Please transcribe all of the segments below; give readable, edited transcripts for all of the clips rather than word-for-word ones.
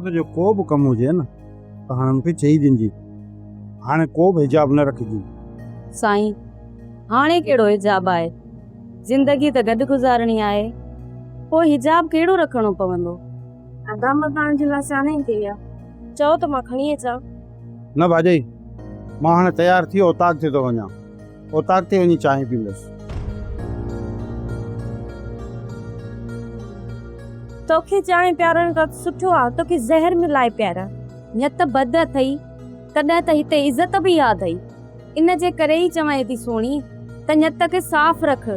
तुझे को भी कम हुजे न त हाणे मूंखे चई ॾिनजी हाणे को बि हिजाब न रखिजी। साईं हाणे कहिड़ो हिजाब आहे, जिंदगी त गॾु गुज़ारणी आहे, पोइ हिजाब कहिड़ो रखणो पवंदो। अदाम तव्हां जे लाइ सियाने थी विया, चओ त मां खणी अचां। न भाॼई मां हाणे तयार थी ओताक ते थो वञा, ओताक ते वञी चांहि पींदुसि। तोखे चांहि पियारण खां सुठो आहे तोखे ज़हर मिलाए पियारा। न त बद अथई तॾहिं त हिते इज़त बि यादि आई, इन जे करे ई चवां थी सोणी त नियत खे साफ़ रख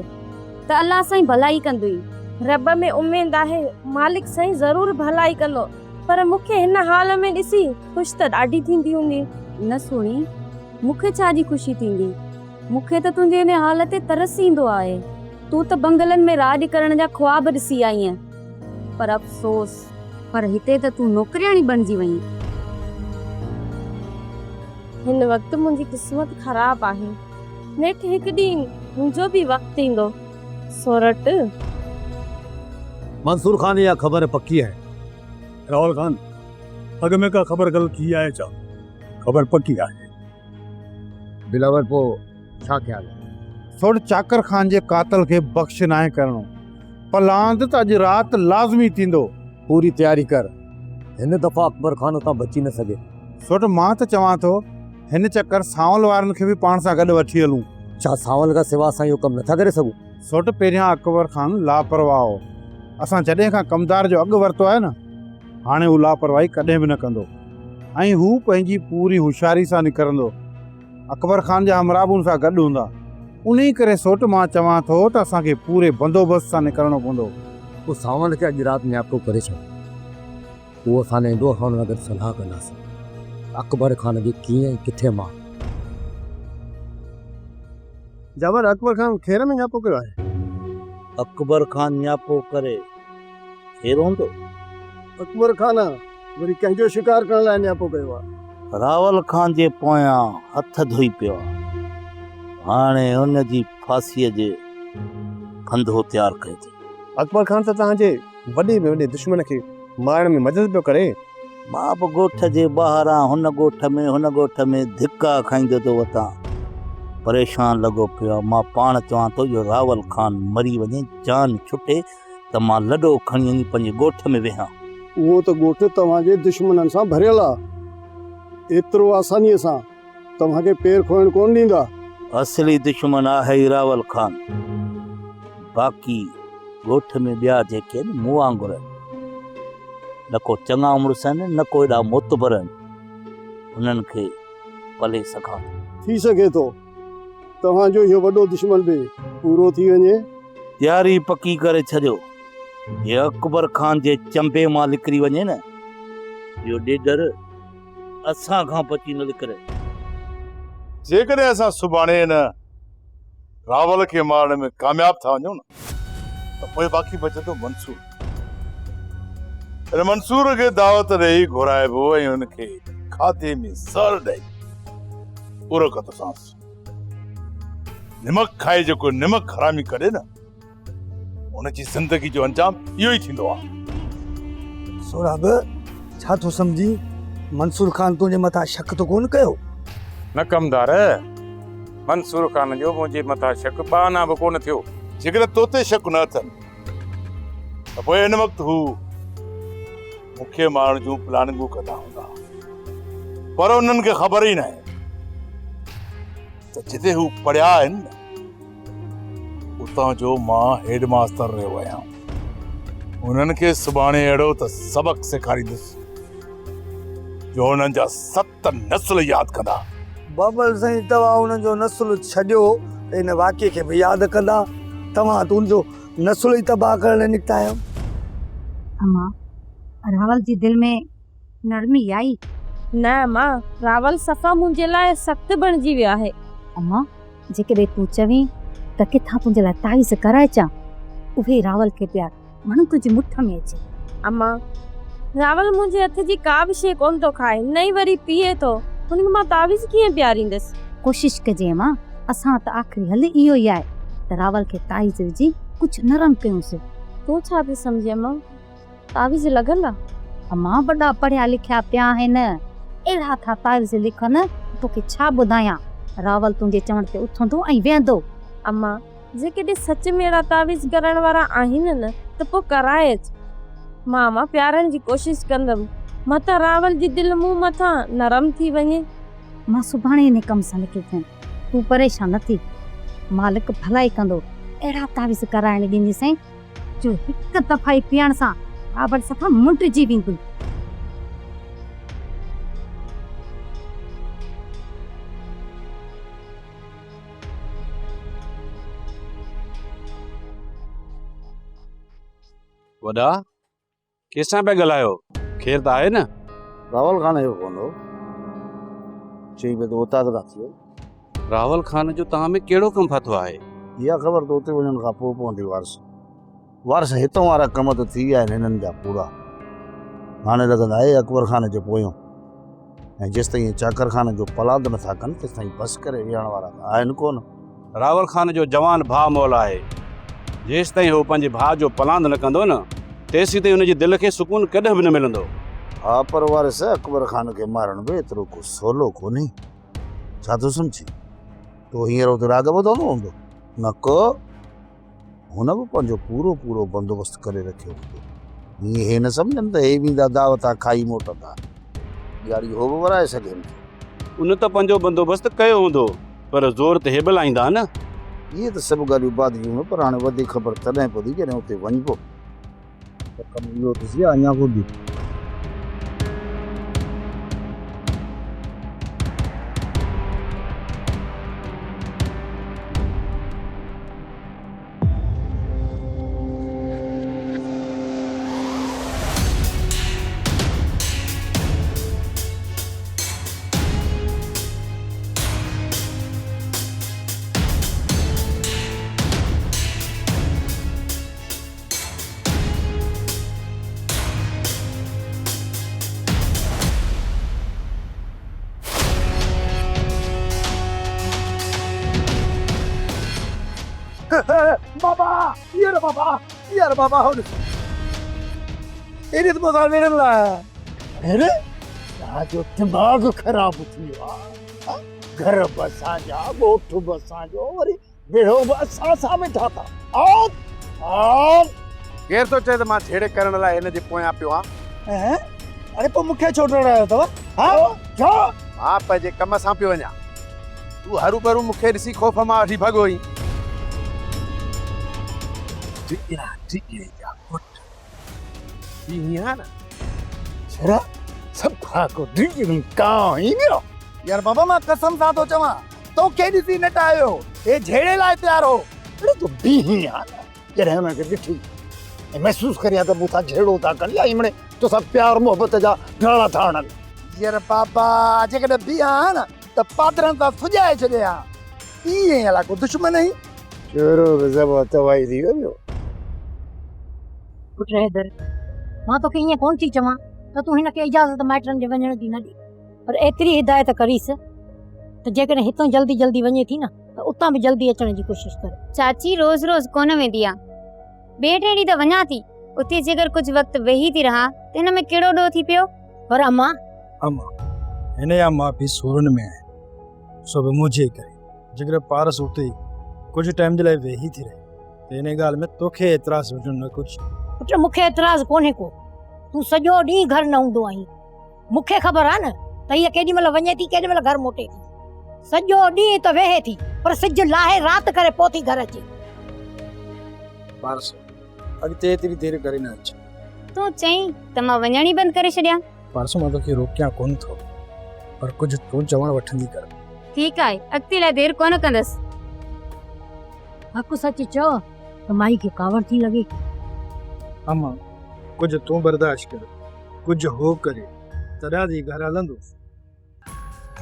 त अल्लाह साईं भलाई कंदुई। रब में उमेद आहे, मालिक साईं ज़रूर भलाई कंदो, पर मूंखे हिन हाल में ॾिसी ख़ुशि त ॾाढी थींदी हूंदी। न सोणी मूंखे छा जी ख़ुशी थींदी, मूंखे त तुंहिंजे इन हाल ते तरस ईंदो आहे। तूं त बंगलनि में राॼ करण जा ख्वाब ॾिसी आई आहीं, पर अफ़सोस पर हिते त तूं नौकरियाणी बणिजी वहीं। हिन वक़्तु मुंहिंजी क़िस्मत ख़राब आहे, नेठि हिकु ॾींहुं मुंहिंजो बि वक़्तु ईंदो। सोरठ मंसूर खान यह खबर पक्की है। राहुल खान अग में का खबर गलत की है चा खबर पक्की है। बिलावल पो छा ख्याल है? सोड चाकर खान जे कातल खे बख़्श नाहे करणो, पलांद त अॼु राति लाज़मी थींदो। पूरी तैयारी कर, हिन दफ़ा अकबर खान उतां बची न सघे। सोट मां त चवां थो हिन चक्कर सावल वारनि खे बि पाण सां गॾु वठी हलूं। छा सावल खां सिवा असां इहो कमु नथा करे सघूं? सोट पहिरियां अकबर खान लापरवाह हो, असां जॾहिं खां कमदार जो अघु वरितो आहे न, हाणे हू लापरवाही कॾहिं बि न कंदो ऐं हू पंहिंजी पूरी होशियारी सां निकिरंदो। अकबर खान जा हमराबुनि सां गॾु हूंदा। उन करे सोट मां चवां थो त असांखे पूरे बंदोबस्त सां निकिरणो पवंदो। पोइ सावल खे अॼु राति न्यापो करे छॾ, उहो असां ईंदो खान गॾु सलाह कंदासीं अकबर खान जी कीअं ऐं किथे मां। जबर अकबर खान खेर में न्यापो कयो आहे। अकबर खान न्यापो करे खेर हूंदो? अकबर खान वरी कंहिंजो शिकार करण लाइ न्यापो कयो आहे। रावल खान जे पोयां हथ धोई पियो, हाणे हुन जी फांसीअ जे फंदो तैयार कयो थी। अकबर खान त तव्हांजे वॾे में वॾे दुश्मन खे मारण में मदद पियो करे। मां बि ॻोठ जे ॿाहिरां हुन ॻोठ में धिका खाईंदो थो वठां, परेशान लॻो पियो। मां पाण चवां थो जो रावल खान मरी वञे, जान छुटे त मां लॾो खणी वञी पंहिंजे ॻोठ में वेहां। उहो त ॻोठ तव्हांजे दुश्मननि सां भरियल आहे, एतिरो आसानीअ सां तव्हांखे पेर खोइण कोन ॾींदा। असली दुश्मन आहे ई रावल खान, बाक़ी ॻोठ में ॿिया जेके आहिनि मूं वांगुर आहिनि, न को चङा मुड़ुस आहिनि न को एॾा मोतबर आहिनि, उन्हनि खे पले सघां। थी सघे थो तव्हांजो इहो वॾो दुश्मन बि पूरो थी वञे। तैयारी पकी करे छॾियो, ये अकबर खान जे चंबे मां निकिरी वञे न, इहो ॾेडर असां खां बची न निकिरे। जेकॾहिं असां सुभाणे न रावल खे मारण में कामयाब था वञूं न, त पोइ बाक़ी बचंदो मंसूर। मंसूर खे दावत ॾेई घुराइबो ऐं हुनखे खाधे में ज़हर ॾेई पूरो कंदोसांसि। निमक खाए जेको निमक हरामी करे न, उनजी ज़िंदगी जो अंजाम इहो ई थींदो आहे। सोराब छा थो सम्झी? मंसूर खान तुंहिंजे मथां शक तो कोन कयो? न कमदार, मंसूर खान जो मुंहिंजे मथां शक बाना बि कोन थियो। जेकॾहिं तोते शक न अथनि त पोइ हिन वक़्तु हू मूंखे मारण जूं प्लानिंगूं कंदा हूंदा, पर उन्हनि खे ख़बर ई न आहे त जिते हू पढ़िया आहिनि न, उतां जो मां हेड मास्टर रहियो आहियां। उन्हनि खे सुभाणे अहिड़ो त सबक सेखारींदुसि जो हुननि जा 7 नस्ल यादि कंदा। बाबल साईं तव्हां हुननि जो नस्ल छॾियो, इन वाक़े खे बि यादि कंदा। तव्हां तुंहिंजो नस्ल ई तबाह करण निकिता आहियो। अम्मा रावल जी दिल में नरमी आई? न मां, रावल सफ़ा मुंहिंजे लाइ सख़्तु बणिजी वियो आहे। अम्मा जेकॾहिं तूं चवीं त किथां तुंहिंजे लाइ ताईज़ कराए अचां, उहे रावल खे प्यार माण्हू तुंहिंजी मुठ में अचे। अम्मा रावल मुंहिंजे हथ जी का बि शइ कोन थो खाए, न ई वरी पीए थो, हुनखे मां तावीज़ कीअं प्यारींदसि? कोशिश कजे अम्मा, असां त आख़िरी हल इहो ई आहे त रावल खे ताईज़ विझी कुझु नरम कयूंसि। तूं छा थी सम्झे अम्मा? तावीज़ लॻंदा? अम्मा वॾा पढ़िया लिखिया पिया आहिनि, अहिड़ा था तारीज़ लिखनि, तोखे छा ॿुधायां। रावल तुंहिंजे चवण ते उथंदो ऐं वेहंदो। अम्मा जेकॾहिं सच में अहिड़ा तावीज़ करण वारा आहिनि न त पोइ कराएच। मां प्यारनि जी कोशिशि कंदमि, मतां रावल जी दिलि मूं मथां नरम थी वञे। मां सुभाणे इन कम सां निकिरी थियमि, तूं परेशान न थी, मालिक भलाई कंदो। अहिड़ा तावीज़ कराइण ॾींदीसीं जो हिकु दफ़ा ई पीअण सां रावल सफ़ा मुंडिजी वेंदो। वॾा कंहिंसां पिया ॻाल्हायो? खेर त आहे न? रावल खान जो कोन हो, चई पे तो उता था थियो। रावल खान जो तव्हां में कहिड़ो कमु फाथो आहे? इहा ख़बर तो उते वञण खां पोइ पवंदी। वारस हितां वारा कम त थी विया आहिनि हिननि जा पूरा। हाणे लॻंदा आहे अकबर खान जे पोयों, ऐं जेसि ताईं चाकर खान जो पलाद नथा कनि तेसि ताईं बसि करे विहण वारा आहिनि कोन। रावल खान जो जवान भाउ मौला आहे, जेसि ताईं उहो पंहिंजे भाउ जो पलांद न कंदो न तेसि ताईं हुनजी दिलि खे सुकून कॾहिं बि न मिलंदो। हा, पर वारस अकबर खान खे मारण बि एतिरो को सवलो कोन्हे। छा थो सम्झी? तो हींअर उते राग ॿुधंदो हूंदो न को, हुन बि पंहिंजो पूरो पूरो बंदोबस्तु करे रखियो हूंदो। हीअं हे न सम्झनि त हे वेंदा दावता खाई मोटंदा, ॾियारी हो बि वराए सघनि। उन त पंहिंजो बंदोबस्तु कयो हूंदो, पर ज़ोर त हे बि लाईंदा न। इहे त सभु ॻाल्हियूं बाद जूं न, पर हाणे वधीक ख़बर तॾहिं पवंदी जॾहिं उते वञिबो। त कमु इहो ॾिसी अञा को बि बाबा, ये रे बाबा हो इने तो मसाल मेरे लाया। अरे या जो दिमाग खराब थी वा, घर बसा जा, गोठ बसा जो, वरी बेड़ो बसा सा में ठाता। आओ केर तो चए त मां छेड़े करण लाइ हिन जे पोयां पियो हैं? अरे पो मुखे छोड़ण आयो तव? हां छो? मां पंहिंजे कम सां पियो वञा, तूं हरू भरू मूंखे ॾिसी खौफ़ मां वठी भॻो ई। छरा सब खा को ड्रिंकिंग का ही गयो। यार बाबा मां कसम सा तो चवा, तो के ॾिसी नटायो ए झेड़े लाइ तैयार हो। अरे तो बीही यार, जॾहिं हुन खे ॾिठी ऐं महसूस करिया त मूं सां झेड़ो था कनि या हिमणे तो सब प्यार मोहब्बत जा ढाणा था हणनि। यार बाबा जेकॾहिं बीहा न त पात्रनि सां सुॼाए छॾिया। ईअं अला को दुश्मन ही चोरो गज़ब तवाई थी वियो। पुट हैदर, मां तोखे ईअं कोन थी चवां त तूं हिन खे इजाज़त माइटनि जे वञण जी न ॾे, पर एतिरी हिदायत करीसि त जेकॾहिं हितां जल्दी जल्दी वञे थी न त उतां बि जल्दी अचण जी कोशिशि कर। चाची रोज़ रोज़ कोन वेंदी आहे, ॿिए टे ॾींहं त वञा थी, उते जेकर कुझु वक़्तु वेही थी रहां त हिन में कहिड़ो ॾोह थी पियो। पर अम्मा हिन जा माउ पीउ सूरन में आहिनि, सो बि मुंहिंजे करे जेकर पारस उते कुझु टाइम जे लाइ वेही थी रहे त हिन ॻाल्हि में तोखे एतिराज़ हुजणु न कुझु। पुट मूंखे एतिराज़ कोन्हे को, तूं सॼो ॾींहुं घर न हूंदो आहीं। मूंखे ख़बर आहे न त हीअ केॾी महिल वञे थी, केॾी महिल घर मोटे थी। सॼो ॾींहुं त वेहे थी, पर सिज लाहे राति करे पोइ थी घर अचे। पारस अॻिते एतिरी देरि करे न अचे। तूं चईं त मां वञण ई बंदि करे छॾियां। पारस मां तोखे रोकियां कोन थो, पर कुझु तूं चवण वठंदी कर। ठीकु आहे, अॻिते लाइ देरि कोन कंदसि। हक़ सच चओ त माई खे कावड़ थी लॻे। अम्मा कुझु तूं बर्दाश्त कर, कुझु हो करे तॾहिं थी घर हलंदो।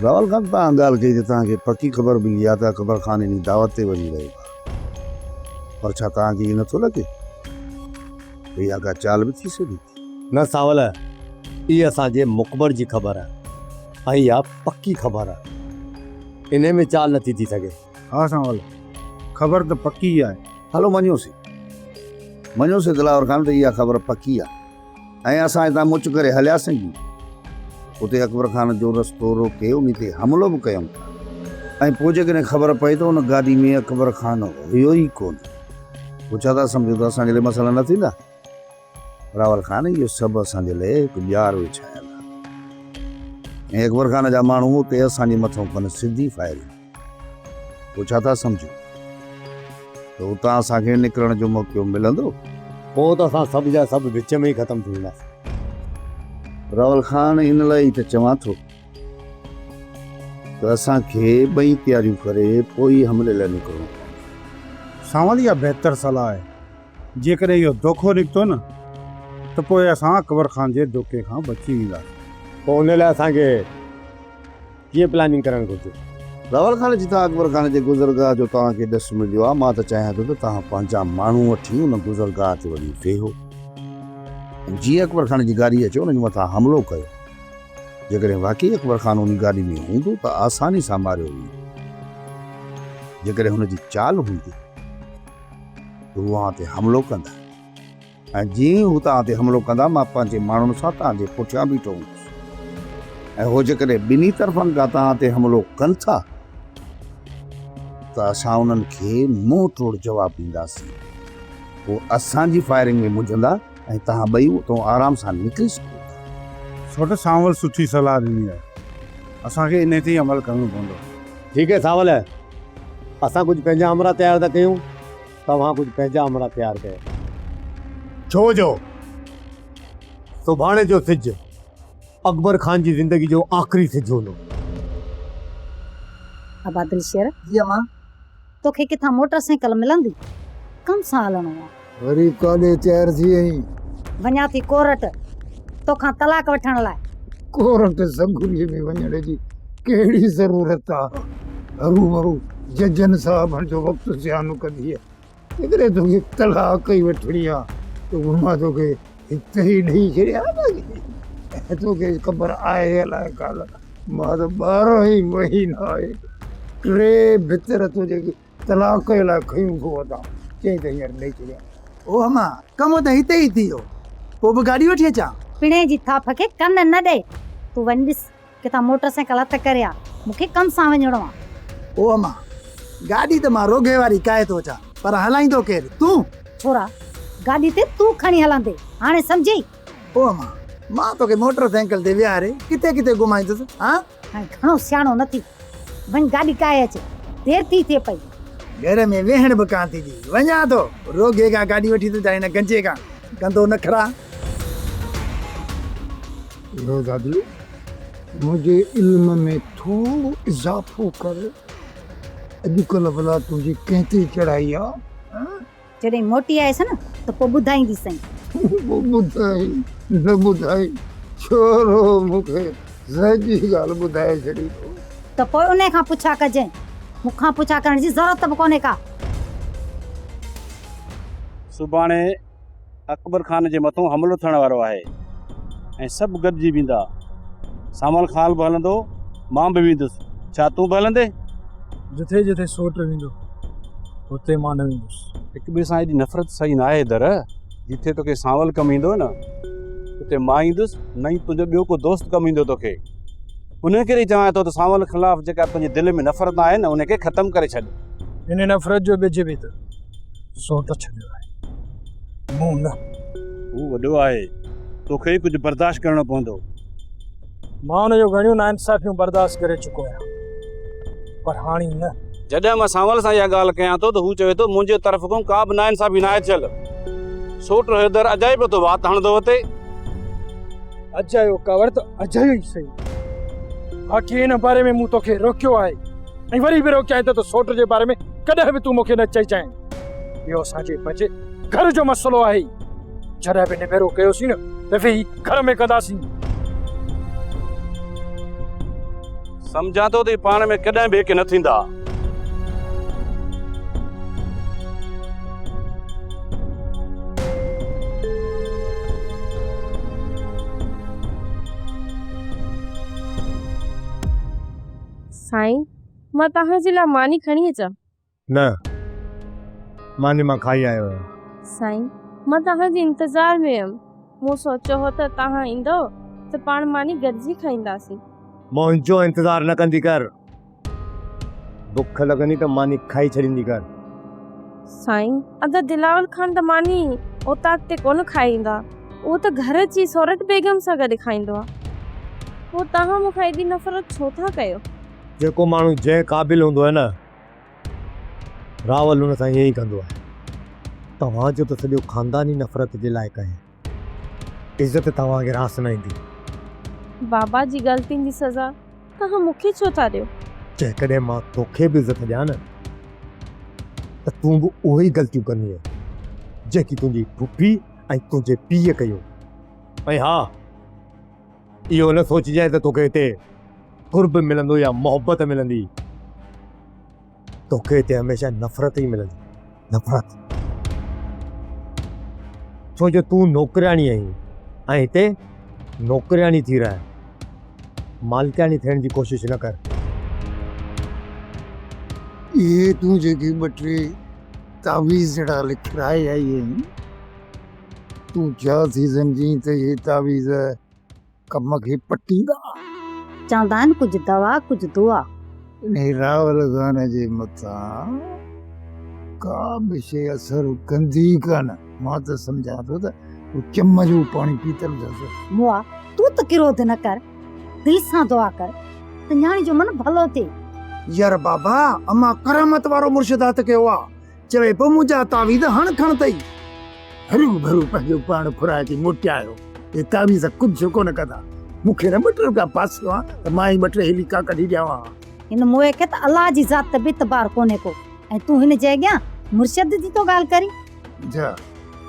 रावल खान तव्हां ॻाल्हि कई त तव्हांखे पकी ख़बर मिली आहे त अकबर खान इन दावत ते वञी रहियो आहे, पर छा तव्हांखे इहो नथो लॻे भई इहा का चाल बि थी सघे? न सावल, इहा असांजे मुक़बर जी ख़बर आहे ऐं इहा पकी ख़बर आहे, इन में चाल नथी थी सघे। हा सावल, ख़बर त पकी आहे। हलो मञोसीं दिलावर खान त इहा ख़बर पकी आहे, ऐं असां हितां मुच करे हलियासीं बि। उते अकबर खान जो रस्तो रोके उन ते हमिलो बि कयूं ऐं पोइ जेकॾहिं ख़बर पए त उन गाॾी में अकबर खान हुयो ई कोन, पोइ छा था सम्झो त असांजे लाइ मसइला न थींदा? रावल खान इहो सभु असांजे लाइ हिकु ॿियार विछायल आहे ऐं अकबर खान जा माण्हू उते असांजे मथां कनि सिधी फायरिंग। पोइ छा था सम्झो त उतां असांखे निकिरण जो मौक़ो मिलंदो? पोइ त असां सभु जा सभु विच में ई ख़तमु थी वेंदासीं। रावल खान इन लाइ त चवां थो त असांखे ॿई तयारियूं करे पोइ ई हमले लाइ निकिरणो। सावल इहा बहितर सलाह आहे। जेकॾहिं इहो धोखो निकितो न त पोइ असां अकबर खान जे धोखे खां बची वेंदासीं। पोइ उन लाइ असांखे कीअं प्लानिंग करणु घुरिजे? रावल खान जितां अकबर खान जे गुज़रगाह जो तव्हांखे ॾस मिलियो आहे, मां त चाहियां थो त तव्हां पंहिंजा माण्हू वठी उन गुज़रगाह ते वञी वेहो। जीअं अकबर खान जी गाॾी अचे उन जे मथां हमिलो कयो। जेकॾहिं वाकई अकबर खान उन गाॾी में हूंदो त आसानी सां मारियो वेंदो। जेकॾहिं हुनजी चाल हूंदी त उहा ते हमिलो कंदा ऐं जीअं हू तव्हां ते हमिलो कंदा मां पंहिंजे माण्हुनि सां तव्हांजे पुठियां बीठो हूंदुसि ऐं हो जेकॾहिं ॿिन्ही तरफ़नि खां तव्हां ते हमिलो कनि था त असां उन्हनि खे मुंहुं तोड़ जवाबु ॾींदासीं। पोइ असांजी फायरिंग में मुंझंदा ऐं तव्हां ॿई उतां आराम सां निकिरी सघो। छो त सावल सुठी सलाह ॾिनी आहे, असांखे इन ते ई अमल करणो पवंदो। ठीकु आहे सावल, असां कुझु पंहिंजा अमरा तयारु था कयूं, तव्हां कुझु पंहिंजा अमरा तयारु कयो। छो जो सुभाणे जो सिज अकबर खान जी ज़िंदगी जो आख़िरी सिज हूंदो। आबादिल शेर जी मां तोखे किथां मोटरसाइकिल मिलंदी? कम सां हलणो आहे। वरी काॾे तयारु थी आई? वञा थी कोरट तोखां तलाक वठण लाइ। कोरट संगुरीअ में वञण जी कहिड़ी ज़रूरत आहे? हरू भरू जजनि साहबनि जो वक़्तु ज़ियान कंदी आहे। जेकॾहिं तोखे तलाक ई वठणी आहे त मां तोखे हिते ई ॾेई छॾियां ऐं तोखे ख़बर आहे अलाए कान, मां त 12 ई महीना आहे 3 भितर तुंहिंजे तलाक लाइ खयूं थो वठां, चई त हींअर ॾेई छॾियां। ओ अम्मा कमु त हिते ई थी वियो, पोइ बि गाॾी वठी अचां? पिणे जी थाप खे कन न ॾे। तूं वञ ॾिस किथां मोटरसाइकिल हथ करे आ, मूंखे कम सां वञिणो आहे। ओ अम्मा गाॾी त मां रोगे वारी काए थो अचां, पर हलाईंदो केरु? तूं? छोरा गाॾी ते तूं खणी हलंदे, हाणे सम्झी? ओ अम्मा मां तोखे मोटरसाइकिल ते विहारे किथे किथे घुमाईंदुसि। हाँ हाणे घणो सियाणो न थी, वञ गाॾी काए अचे, देर थी थिए पई। घर में वेहण बि कान थी वञा थो, रोगे खां गाॾी वठी थो जाए न गंजे खां कंदो नखरा। दादी मुझे इल्म में थोड़ो इजाफो कर। अॼुकल्ह भला तुंहिंजी कंहिं ते चढ़ाई आहे? जॾहिं मोटी आयसि न त पोइ ॿुधाईंदी सही। ॿुधाई न ॿुधाई छोरो मूंखे सॼी ॻाल्हि ॿुधाए छॾी। त पोइ उन खां पुछा कजांइ, मूंखां पुछा करण जी ज़रूरत बि कोन्हे का। सुभाणे अकबर खान जे मथां हमिलो थियण वारो आहे ऐं सभु गॾिजी वेंदा। सामल खान बि हलंदो, मां बि वेंदुसि। छा तूं बि हलंदे? जिथे जिथे सोट वेंदो उते मां न वेंदुसि। हिक ॿिए सां एॾी नफ़रत सही न आहे दर। जिथे तोखे सावल कमु ईंदो न उते मां ईंदुसि, न ई तुंहिंजो ॿियो को दोस्त कमु ईंदो तोखे। उन करे चवां थो त सावल ख़िलाफ़ु जेका तुंहिंजे दिलि में नफ़रत आहे न उनखे ख़तमु करे छॾ। इन नफ़रत जो ॿिज बि त सोट छॾियो आहे, मूं न। हू वॾो आहे, तोखे ई कुझु बर्दाश्त करणो पवंदो। मां हुनजो घणियूं नाइंसाफ़ियूं बर्दाश्त करे चुको आहियां, पर हाणे न। जॾहिं मां सावल सां इहा ॻाल्हि कयां थो त हू चवे थो मुंहिंजे तरफ़ खां का बि नाइंसाफ़ी न आहे। चल सोट हैदर अजाई पियो थो वात हणंदो हुते। अजायो कवर त अजायो ई सही, बाक़ी इन बारे में मूं तोखे रोकियो आहे ऐं वरी बि रोकियां त सोट जे बारे में कॾहिं बि तूं मूंखे न चई जाएं। इहो असांजे पंहिंजे घर जो मसइलो आहे, जॾहिं बि निबेरो कयोसीं न त वेही घर में कंदासीं। सम्झां थो त पाण में कॾहिं बि हिक न थींदा। साईं मां तव्हांजे लाइ मानी खणी अचां? न, मानी मां खाई आयो आहियां। साईं मां तव्हांजे इंतज़ार में हुयमि, मूं सोचियो हो त तव्हां ईंदो त पाण मानी गॾिजी खाईंदासीं। मुंहिंजो इंतज़ार न कंदी कर, बुख लॻंदी त मानी खाई छॾींदी कर। साईं, अगरि दिलावर खान त मानी उतां ते कोन खाईंदा, उहो त घर अची सोरठ बेगम सां गॾु खाईंदो आहे। पोइ तव्हां मूंखां एॾी नफ़रत छो था कयो? जेको माण्हू जंहिं क़ाबिल हूंदो आहे न, रावल हुन सां ईअं ई कंदो आहे। तव्हांजो त सॼो ख़ानदान ई नफ़रत जे लाइक़ आहे। इज़त तव्हांखे रास न ईंदी। बाबा जी ग़लतियुनि जी सज़ा तव्हां मूंखे छो था ॾियो? जेकॾहिं मां तोखे बि इज़त ॾियां न, त तूं बि उहे ई ग़लतियूं कंदी जेकी तुंहिंजी पुफी ऐं तुंहिंजे पीउ कयो। ऐं हा, इहो न सोचिजांइ त तोखे हिते क़ुर्ब मिलंदो या मोहबत मिलंदी। तोखे हिते हमेशह नफ़रत ई मिलंदी, नफ़रत। छो जो तूं नौकरियाणी आहीं ऐं हिते नौकरियाणी थी रहा है। मालिकाणी थियण जी कोशिश न कर। ये तूं जेकी ॿ टे तावीज़ जहिड़ा लिखाए आई आहीं, तूं छा थी सम्झी त ये तावीज़ कम खे पटींदा? चवंदा आहिनि कुझु दवा कुझु दुआ। इन रावल खान जे मथां का बि शइ असर कंदी कान। मां त सम्झां थो त हू चम जो पाणी पीतल अथसि। मुआ तूं त किरोध न कर, दिलि सां दुआ कर त न्याणी जो मन भलो थिए। यार बाबा, अमा करामत वारो मुर्शिदात कयो आहे। चवे पोइ मुंहिंजा तावीज़ हण खण अथई। हरू भरू पंहिंजो पाण फुराए थी मोटियायो। ये तावीज़ कुझु कोन कंदा। मूंखे न ॿ टे रुपया पासियो आहे त मां ई ॿ टे हेलिका कढी ॾियां। हिन मोए खे त अलाह जी ज़ात बि तबार कोन्हे को, ऐं तूं हिन जे अॻियां मुर्शिद जी तो ॻाल्हि करी। जा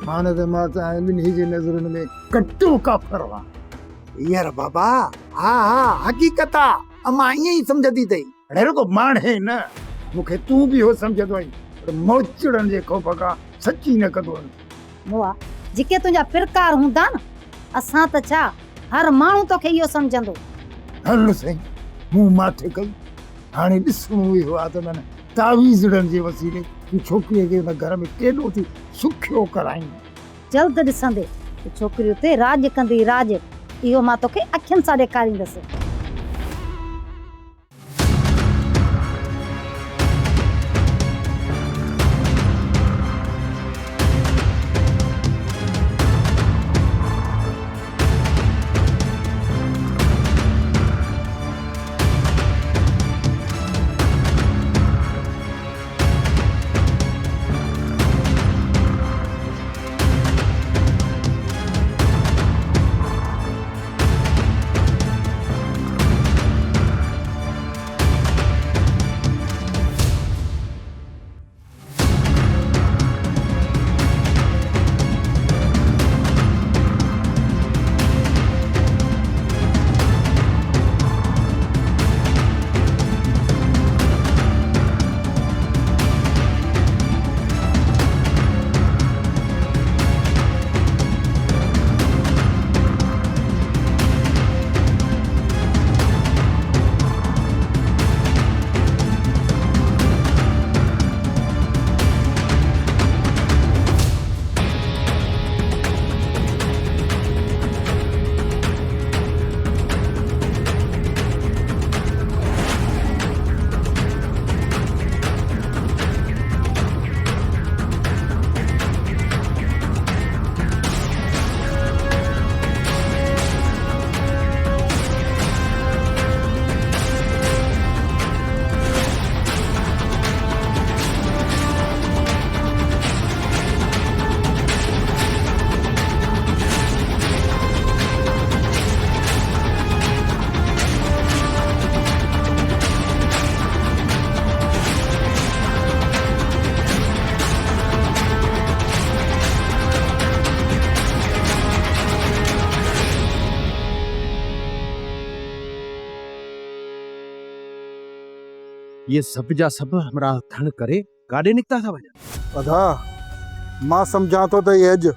मान त मां त ॿिन्ही जे नज़रुनि में कटो काफ़र आहे। यार बाबा, हा हा हक़ीक़त आहे। अमा ईअं ई सम्झंदी अथई। अहिड़ो को माणे न, मूंखे तूं बि हो सम्झंदो आहीं, पर मोचड़नि जे ख़ौफ़ खां सची न कंदो आहीं। मुआ जेके तुंहिंजा फिरकार हूंदा न, असां त छा हर माण्हू तोखे इहो सम्झंदो। हल साईं, मूं माथे कई। हाणे ॾिसणो इहो आहे त मन तावीज़ड़नि जे वसीले तूं छोकिरीअ खे हुन घर में केॾो थी सुखियो कराईं। जल्द ॾिसंदे छोकिरियूं ते राज कंदी राज, इहो मां तोखे अखियुनि सां ॾेखारींदसि। ये सब जा सब हमरा खण करे गाॾे निकिता था वञनि। अदा मां सम्झां थो त इहे अॼु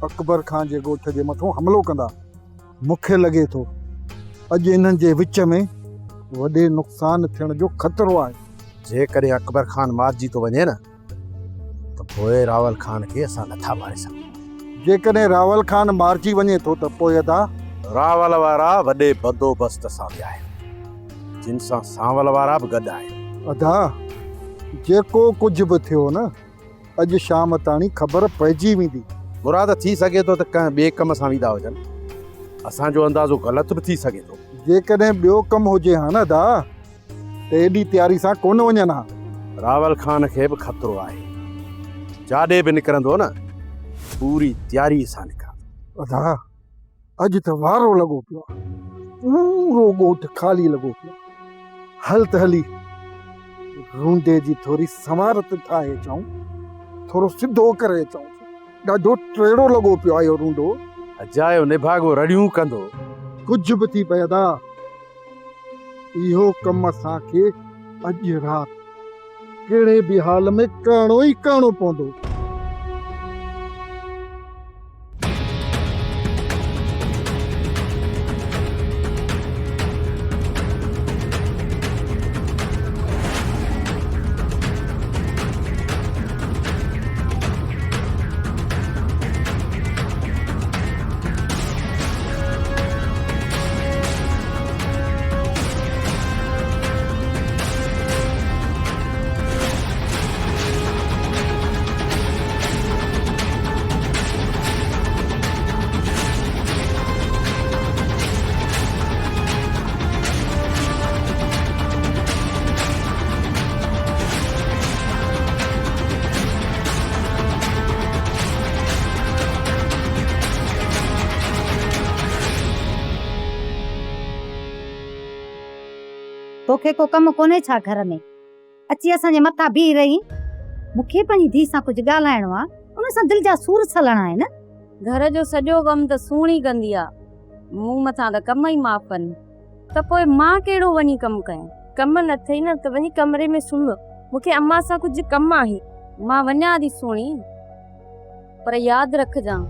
अकबर खान जे ॻोठ जे मथां हमिलो कंदा। मूंखे लॻे थो अॼु इन्हनि जे विच में वॾे नुक़सान थियण जो ख़तरो आहे। जेकॾहिं अकबर खान मारिजी थो वञे न, त पोइ रावल खान खे असां नथा मारे सघूं। जेकॾहिं रावल खान मारिजी वञे थो त पोइ अदा रावल वारा वॾे बंदोबस्त सां विया आहिनि जिन सां सांवल वारा बि गॾु आहिनि। अदा जेको कुझु बि थियो न अॼु शाम ताणी ख़बर पइजी वेंदी। मुराद थी सघे थो त कंहिं ॿिए कम सां वेंदा हुजनि, असांजो अंदाज़ो ग़लति बि थी सघे थो। जेकॾहिं ॿियो कमु हुजे हा न अदा त एॾी तयारी सां कोन वञनि हा। रावल खान खे बि ख़तरो आहे, जाॾे बि निकिरंदो न पूरी तयारी सां निकिरंदो। अदा अॼु त वारो लॻो पियो आहे, पूरो ॻोठ ख़ाली लॻो पियो। हल त हली रूंडे जी थोरी समारत ठाहे अचूं, थोरो सिधो करे अचूं। ॾाढो टेड़ो लॻो पियो आहे इहो रूंडो। अजायो निभागो रड़ियूं कंदो। कुझु बि थी पए अदा, इहो कमु असांखे अॼु राति कहिड़े बि हाल में करिणो ई करिणो पवंदो। तोखे को कम कोने छा घर में अची असांजे मथां बीह रही? मूंखे पंहिंजी धीउ सां कुझु ॻाल्हाइणो आहे, उन सां दिलि जा सूर सलणा आहिनि। घर जो सॼो कमु त सुहिणी कंदी आहे, मूं मथां त कम ई माफ़ आहिनि, त पोइ मां कहिड़ो वञी कमु कयां? कम न अथई न त वञी कमरे में सुम्ह, मूंखे अम्मा सां कुझु कमु आहे। मां वञा थी सुहिणी, पर यादि रखजांइ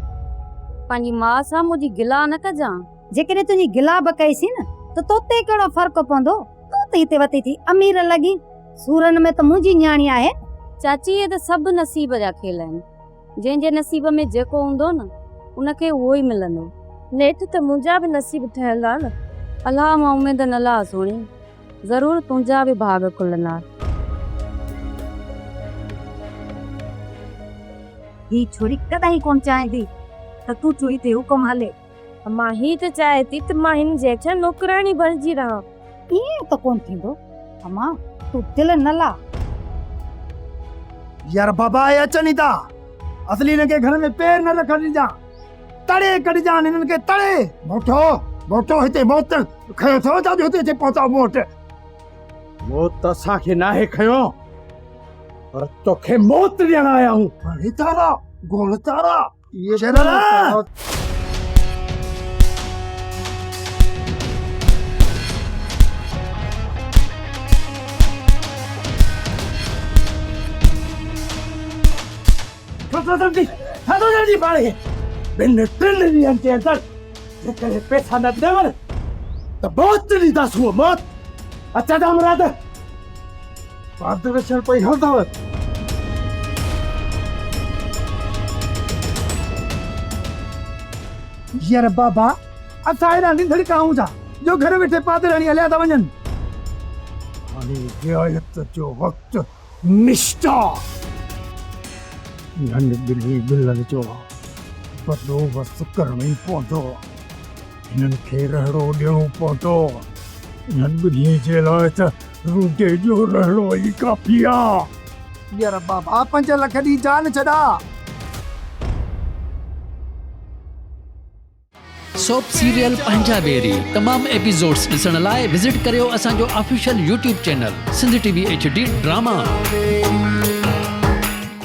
पंहिंजी माउ सां मुंहिंजी गिला न कजांइ। जेकॾहिं तुंहिंजी गिला बि कईसी न त तोते कहिड़ो फ़र्क़ु पवंदो? तूं त हिते वती थी अमीर लॻी, सूरन में त मुंहिंजी न्याणी आहे। चाची ये त सभु नसीब जा खेल आहिनि, जंहिंजे नसीब में जेको हूंदो न उनखे उहो ई मिलंदो। नेठि त मुंहिंजा बि नसीब ठहियल आहे न। अलाह मां उमेद न ला सुहिणी, ज़रूरु तुंहिंजा बि भाग खुलंदा। ही छोरी कॾहिं कोन चाहींदी त तूं चुई ते हुकुम हले। मां ही त चाहे थी त मां हिन जेठा नौकराणी बणिजी रहां। ईअं त कोन थींदो अम्मा, तूं दिलि न ला। यार बाबा ये अचनि था, असली इनके घर में पैर न रखण ॾिजां, तड़े कढजां इन्हनि खे तड़े। मोटो मोटो हिते मौत खयो अथव छा जो हिते अची पहुता? मौत असांखे नाहे खयो, पर तोखे मौत ॾियण आया हूं। अरे तारा गोल तारा ये शरारा जल्दी पाड़े बिन टिन ॾींहंनि जे अंदरि जेकॾहिं पैसा न ॾेवनि त मौत ॾींदासीं। उहो मौत अचदा मुराद पादरशन पई हलंदव। यार बाबा असां हेॾा निंढड़ काऊं था जो घर वेठे पादराणी हलिया था वञनि। हाणे रियायत जो वक़्तु निष्ठा नंढ बिल्ली बिलनि जो बंदोबस्तु करणो ई पवंदो, हिननि खे रहणो ॾियणो पवंदो। हिननि ॿिन्ही जे लाइ त रूंडे जो रहणो ई काफ़ी आहे। यार बाबा 5 लख ॾी जान छॾा। सोप सीरियल पंजाबेरी तमाम एपिसोड्स ॾिसण लाइ विज़िट करियो असांजो official YouTube channel Sindh TV HD drama.